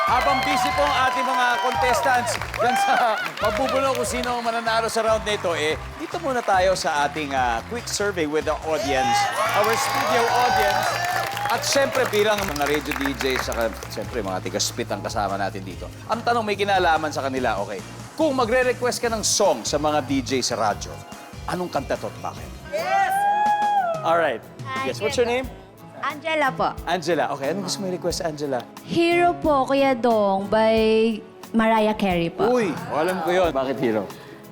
Habang busy po ang ating mga contestants dyan sa magbubulong kung sino ang mananalo sa round na ito, dito muna tayo sa ating quick survey with the audience, our studio audience. At syempre, bilang mga radio DJs, saka syempre mga tiga-spit ang kasama natin dito. Ang tanong, may kinalaman sa kanila, okay. Kung magre-request ka ng song sa mga DJ sa radyo, anong kanta to at bakit? Yes! Alright. Yes, what's your name? Angela po. Angela. Okay, anong gusto mo i-request, Angela? Hero po, Kuya Dong, by Mariah Carey po. Uy, alam ko yun. Bakit hero?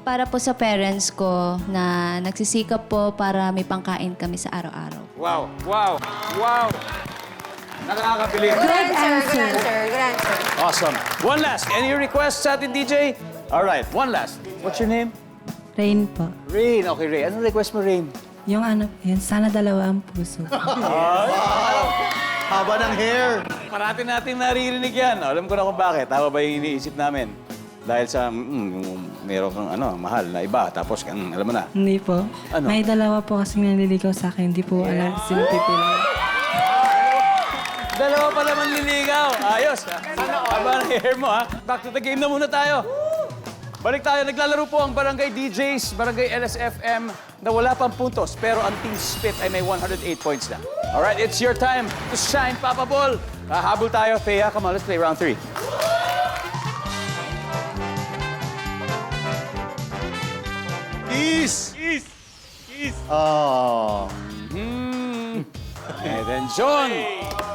Para po sa parents ko na nagsisikap po para may pangkain kami sa araw-araw. Wow, wow, wow. Nakakabilib. Good answer. Good answer. Awesome. One last. Any requests sa ating DJ? All right, one last. What's your name? Rain po. Rain. Okay, Rain. Anong request mo, Rain? Yung ano, yun, sana dalawa ang puso. Haba ng hair. Parati natin naririnig yan. Alam ko na kung bakit. Tama ba yung iniisip namin? Dahil sa meron kang mahal na iba. Tapos, alam mo na. Hindi po. Ano? May dalawa po kasing nanliligaw sa akin. Hindi po alam sino pipili. Dalawa pa naman niligaw. Ayos. Haba ng hair mo, ha? Back to the game na muna tayo. Balik tayo. Naglalaro po ang Barangay DJs, Barangay LSFM, na wala pang puntos. Pero ang Team Spit ay may 108 points na. Alright, it's your time to shine, Papa Ball. Habol tayo. Thea, come on, let's play round 3. Kiss! Kiss! Kiss! Oh. And then John,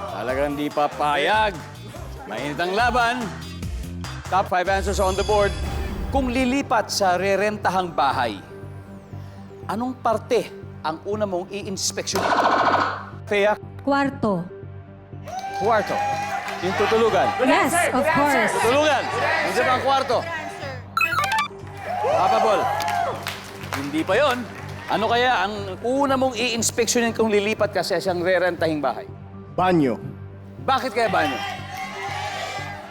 talagang di papayag. Mainit ang laban. Top 5 answers on the board. Kung lilipat sa rerentahang bahay, anong parte ang una mong i-inspeksyon? Thea, Kwarto. kwarto. Yung tutulugan. Yes, of course. Tutulugan. Yung sa bang kwarto. Papa Ball. Hindi pa yon. Ano kaya ang una mong i-inspeksyonin kung lilipat ka sa isang rerentahing bahay? Banyo. Bakit kaya banyo?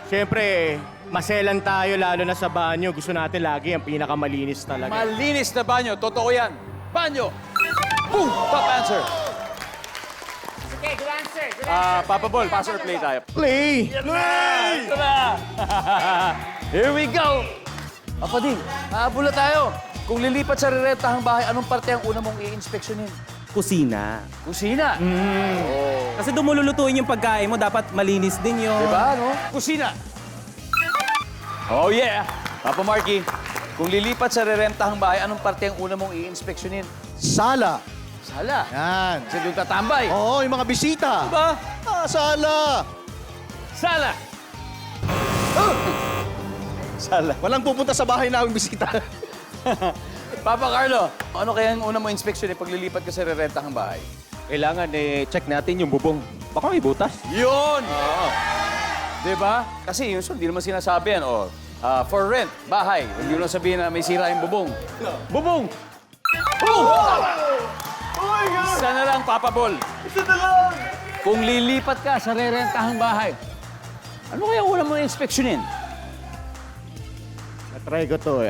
Siyempre, maselan tayo lalo na sa banyo. Gusto natin lagi ang pinakamalinis talaga. Malinis na banyo. Totoo yan. Banyo. Boom! Top answer. Okay, good answer. Good Papa Ball, pass or play tayo. Play! Ito na! Here we go! Papa Ding, habol na tayo. Kung lilipat sa rerentahang bahay, anong parte ang una mong i-inspeksyonin? Kusina. Kusina. Kasi doon mo lulutuin yung pagkain mo, dapat malinis din yun. Diba, no? Kusina. Oh, yeah. Papa Marky, kung lilipat sa rerentahang bahay, anong parte ang una mong i-inspeksyonin? Sala. Sala. Yan. Kasi doon tatambay. Oo, yung mga bisita. Diba? Sala. Sala. Sala. Walang pupunta sa bahay namin bisita. Papa Carlo, ano kaya ang una mo inspeksyon pag lilipat ka sa rerentahang bahay? Kailangan check natin yung bubong. Baka may butas. Yun! Oo. Diba? Kasi yun, hindi naman sinasabi yan. For rent, bahay. Hindi naman sabihin na may sira yung bubong. Bubong! Boom! Isa na lang, Papa Ball. Isa na lang! Kung lilipat ka sa rerentahang bahay, ano kaya una mo inspeksyonin? Natry ko to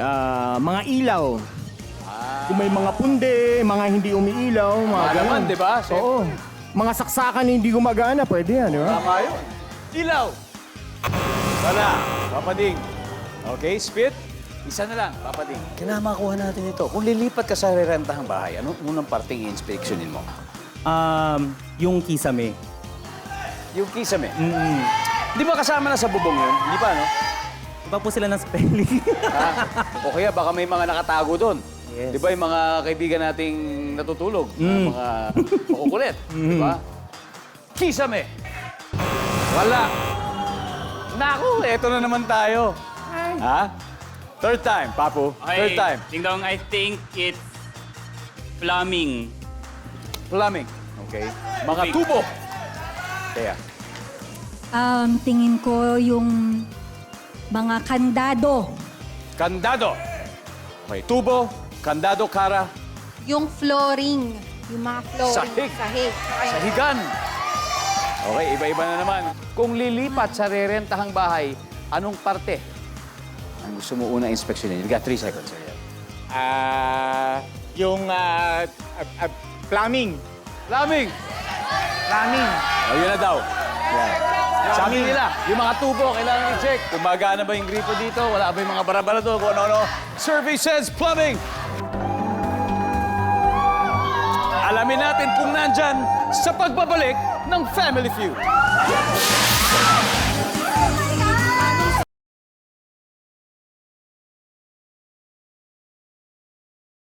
mga ilaw. Kung may mga punde, mga hindi umiilaw, mga Malaman, ganun. di ba? Oo. Mga saksakan na hindi gumagana, pwede yan, di ba? Tama yun. Ilaw! Wala. Papa Ding. Okay, spit. Isa na lang, Papa Ding. Kailangan makuha natin ito. Kung lilipat ka sa rerentahang bahay, anong unang parting i-inspeksyonin mo? Yung kisame. Yung kisame. Di ba kasama na sa bubong yun? Di ba, no? Iba po sila ng spelling. O kaya baka may mga nakatago doon. Yes. Di ba yung mga kaibigan nating natutulog? Mga makukulit. Di ba? Kisame. Wala. Naku, eto na naman tayo. Ha? Third time, Papu. Third time. Ding Dong, I think it's plumbing. Plumbing. Okay. Mga tubo. Kaya. Tingin ko yung mga kandado. Kandado. Okay. Tubo, kandado, kara, Yung flooring. Yung mga flooring. Sahig. Sahig. sahigan. Okay, iba-iba na naman. Kung lilipat sa rerentahang bahay, anong parte ang gusto mo una inspeksyonin? You got 3 seconds. Ariel. Yung plumbing. Plumbing. Plumbing. Oh, yun na daw. Yan. Sabi nila, yung mga tubo, kailangan i-check. Kung magana ba yung gripo dito, wala ba yung mga barabara doon, kung ano-ano. Survey says plumbing. Alamin natin kung nandyan sa pagbabalik ng Family Feud.